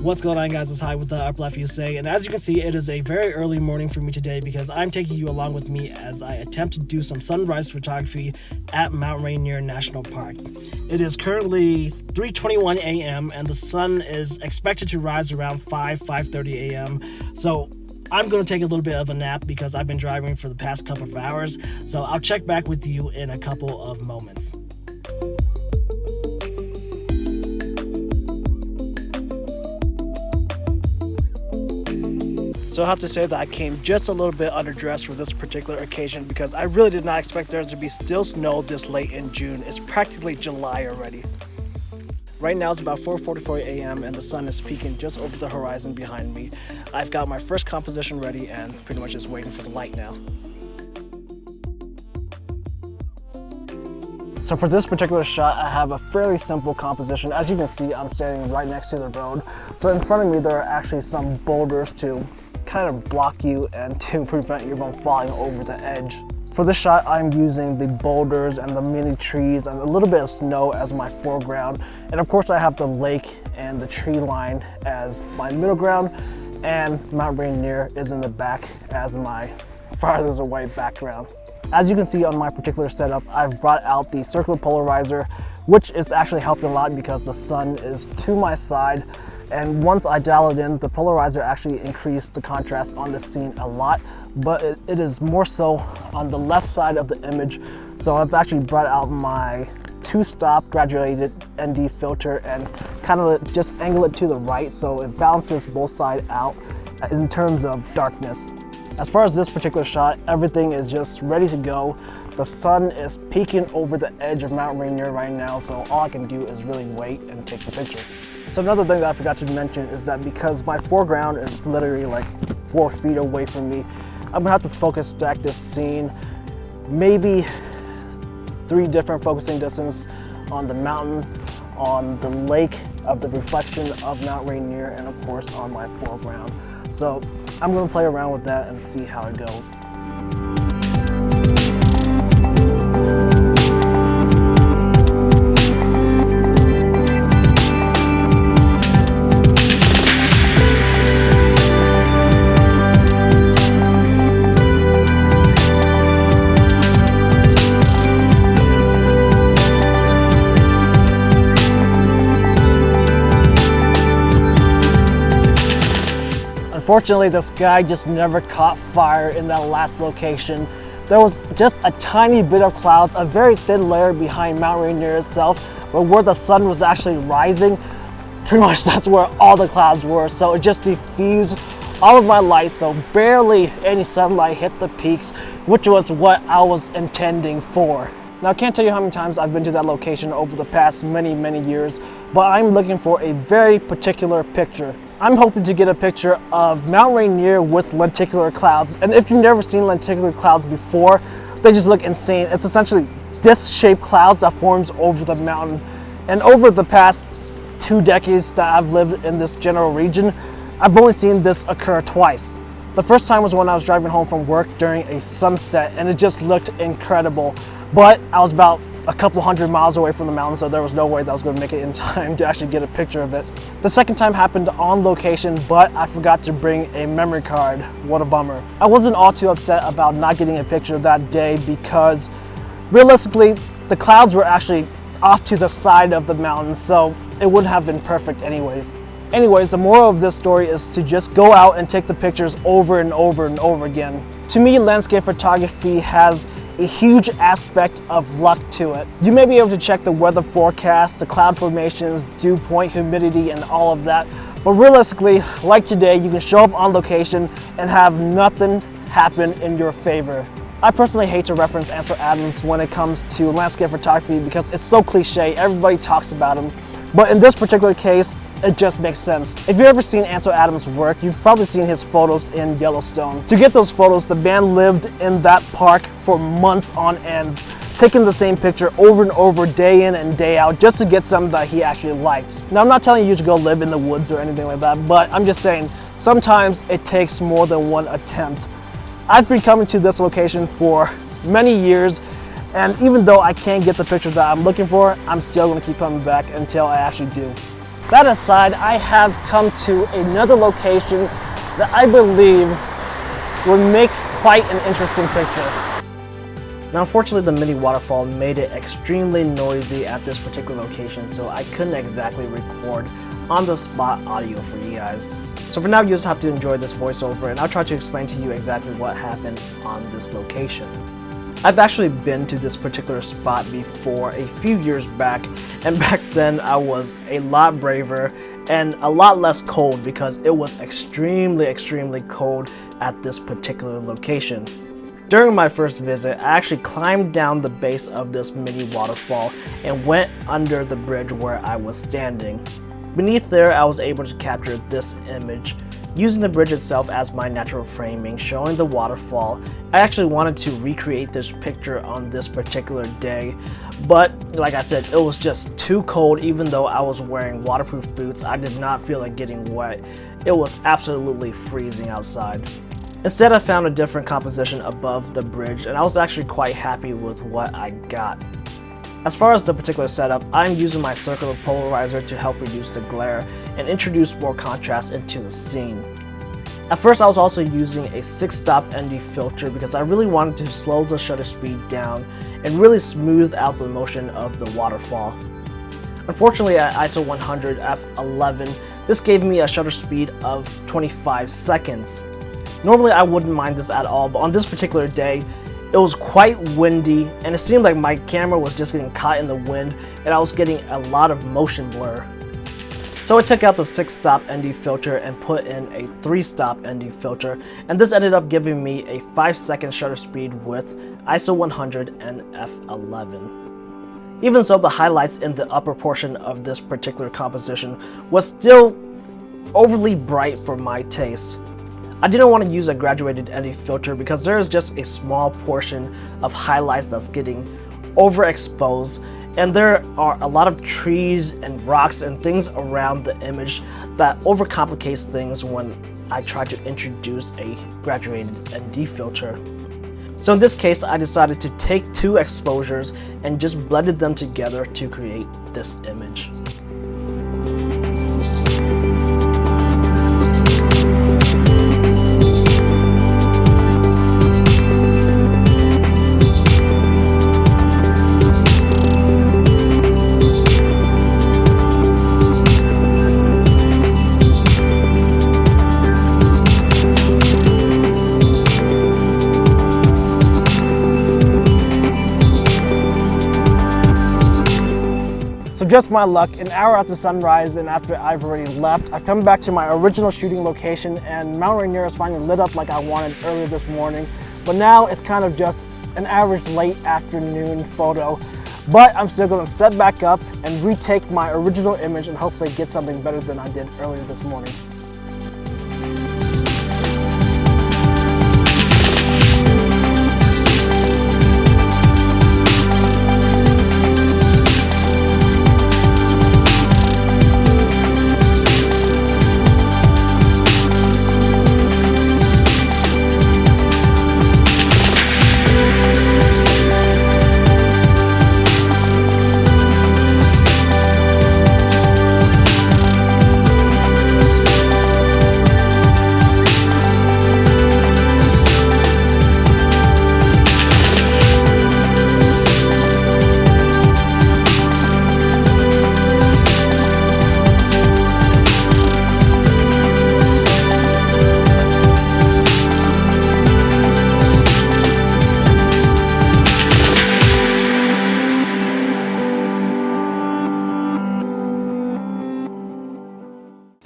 What's going on, guys? It's Hi with the Up Left USA, and as you can see, it is a very early morning for me today because I'm taking you along with me as I attempt to do some sunrise photography at Mount Rainier National Park. It is currently 3:21 a.m. and the sun is expected to rise around 5:30 a.m. So I'm going to take a little bit of a nap because I've been driving for the past couple of hours. So I'll check back with you in a couple of moments. So I have to say that I came just a little bit underdressed for this particular occasion because I really did not expect there to be still snow this late in June. It's practically July already. Right now it's about 4:44 a.m. and the sun is peaking just over the horizon behind me. I've got my first composition ready and pretty much just waiting for the light now. So for this particular shot, I have a fairly simple composition. As you can see, I'm standing right next to the road. So in front of me, there are actually some boulders to kind of block you and to prevent you from falling over the edge. For this shot, I'm using the boulders and the mini trees and a little bit of snow as my foreground. And of course, I have the lake and the tree line as my middle ground, and Mount Rainier is in the back as my farthest away background. As you can see on my particular setup, I've brought out the circular polarizer, which is actually helping a lot because the sun is to my side. And once I dial it in, the polarizer actually increased the contrast on the scene a lot, but it is more so on the left side of the image. So I've actually brought out my two-stop graduated ND filter and kind of just angle it to the right so it balances both sides out in terms of darkness. As far as this particular shot, everything is just ready to go. The sun is peeking over the edge of Mount Rainier right now, so all I can do is really wait and take the picture. So another thing that I forgot to mention is that because my foreground is literally like 4 feet away from me, I'm gonna have to focus stack this scene, maybe 3 different focusing distances on the mountain, on the lake of the reflection of Mount Rainier, and of course on my foreground. So I'm gonna play around with that and see how it goes. Unfortunately, the sky just never caught fire in that last location. There was just a tiny bit of clouds, a very thin layer behind Mount Rainier itself, but where the sun was actually rising, pretty much that's where all the clouds were. So it just diffused all of my light, so barely any sunlight hit the peaks, which was what I was intending for. Now, I can't tell you how many times I've been to that location over the past many years, but I'm looking for a very particular picture. I'm hoping to get a picture of Mount Rainier with lenticular clouds. And if you've never seen lenticular clouds before, they just look insane. It's essentially disc-shaped clouds that forms over the mountain. And over the past 2 decades that I've lived in this general region, I've only seen this occur twice. The first time was when I was driving home from work during a sunset, and it just looked incredible. But I was about a couple hundred miles away from the mountain, so there was no way that I was going to make it in time to actually get a picture of it. The second time happened on location, but I forgot to bring a memory card. What a bummer. I wasn't all too upset about not getting a picture that day because realistically, the clouds were actually off to the side of the mountain, so it wouldn't have been perfect anyways. Anyways, the moral of this story is to just go out and take the pictures over and over and over again. To me, landscape photography has a huge aspect of luck to it. You may be able to check the weather forecast, the cloud formations, dew point, humidity, and all of that. But realistically, like today, you can show up on location and have nothing happen in your favor. I personally hate to reference Ansel Adams when it comes to landscape photography because it's so cliche, everybody talks about him. But in this particular case, it just makes sense. If you've ever seen Ansel Adams' work, you've probably seen his photos in Yellowstone. To get those photos, the man lived in that park for months on end, taking the same picture over and over, day in and day out, just to get something that he actually liked. Now, I'm not telling you to go live in the woods or anything like that, but I'm just saying, sometimes it takes more than one attempt. I've been coming to this location for many years, and even though I can't get the picture that I'm looking for, I'm still gonna keep coming back until I actually do. That aside, I have come to another location that I believe would make quite an interesting picture. Now, unfortunately, the mini waterfall made it extremely noisy at this particular location, so I couldn't exactly record on-the-spot audio for you guys. So for now, you just have to enjoy this voiceover, and I'll try to explain to you exactly what happened on this location. I've actually been to this particular spot before a few years back, and back then I was a lot braver and a lot less cold because it was extremely cold at this particular location. During my first visit, I actually climbed down the base of this mini waterfall and went under the bridge where I was standing. Beneath there, I was able to capture this image, using the bridge itself as my natural framing, showing the waterfall. I actually wanted to recreate this picture on this particular day, but like I said, it was just too cold. Even though I was wearing waterproof boots, I did not feel like getting wet. It was absolutely freezing outside. Instead, I found a different composition above the bridge, and I was actually quite happy with what I got. As far as the particular setup, I'm using my circular polarizer to help reduce the glare and introduce more contrast into the scene. At first, I was also using a 6-stop ND filter because I really wanted to slow the shutter speed down and really smooth out the motion of the waterfall. Unfortunately, at ISO 100 f11, this gave me a shutter speed of 25 seconds. Normally, I wouldn't mind this at all, but on this particular day, it was quite windy, and it seemed like my camera was just getting caught in the wind, and I was getting a lot of motion blur. So I took out the 6-stop ND filter and put in a 3-stop ND filter, and this ended up giving me a 5-second shutter speed with ISO 100 and f11. Even so, the highlights in the upper portion of this particular composition was still overly bright for my taste. I didn't want to use a graduated ND filter because there is just a small portion of highlights that's getting overexposed, and there are a lot of trees and rocks and things around the image that overcomplicates things when I try to introduce a graduated ND filter. So in this case, I decided to take 2 exposures and just blended them together to create this image. So just my luck, an hour after sunrise and after I've already left, I've come back to my original shooting location, and Mount Rainier is finally lit up like I wanted earlier this morning. But now it's kind of just an average late afternoon photo. But I'm still going to set back up and retake my original image and hopefully get something better than I did earlier this morning.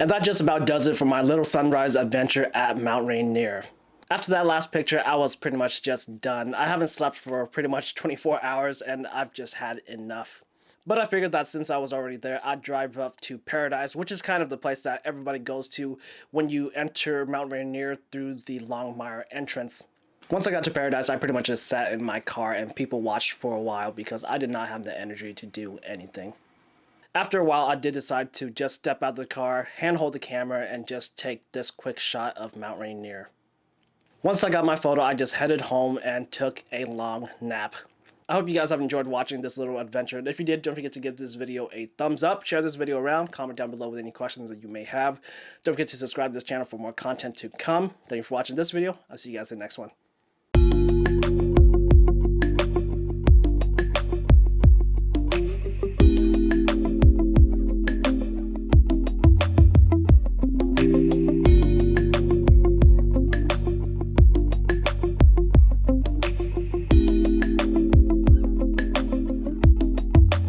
And that just about does it for my little sunrise adventure at Mount Rainier. After that last picture, I was pretty much just done. I haven't slept for pretty much 24 hours and I've just had enough. But I figured that since I was already there, I'd drive up to Paradise, which is kind of the place that everybody goes to when you enter Mount Rainier through the Longmire entrance. Once I got to Paradise, I pretty much just sat in my car and people watched for a while because I did not have the energy to do anything. After a while, I did decide to just step out of the car, handhold the camera, and just take this quick shot of Mount Rainier. Once I got my photo, I just headed home and took a long nap. I hope you guys have enjoyed watching this little adventure. And if you did, don't forget to give this video a thumbs up, share this video around, comment down below with any questions that you may have. Don't forget to subscribe to this channel for more content to come. Thank you for watching this video. I'll see you guys in the next one.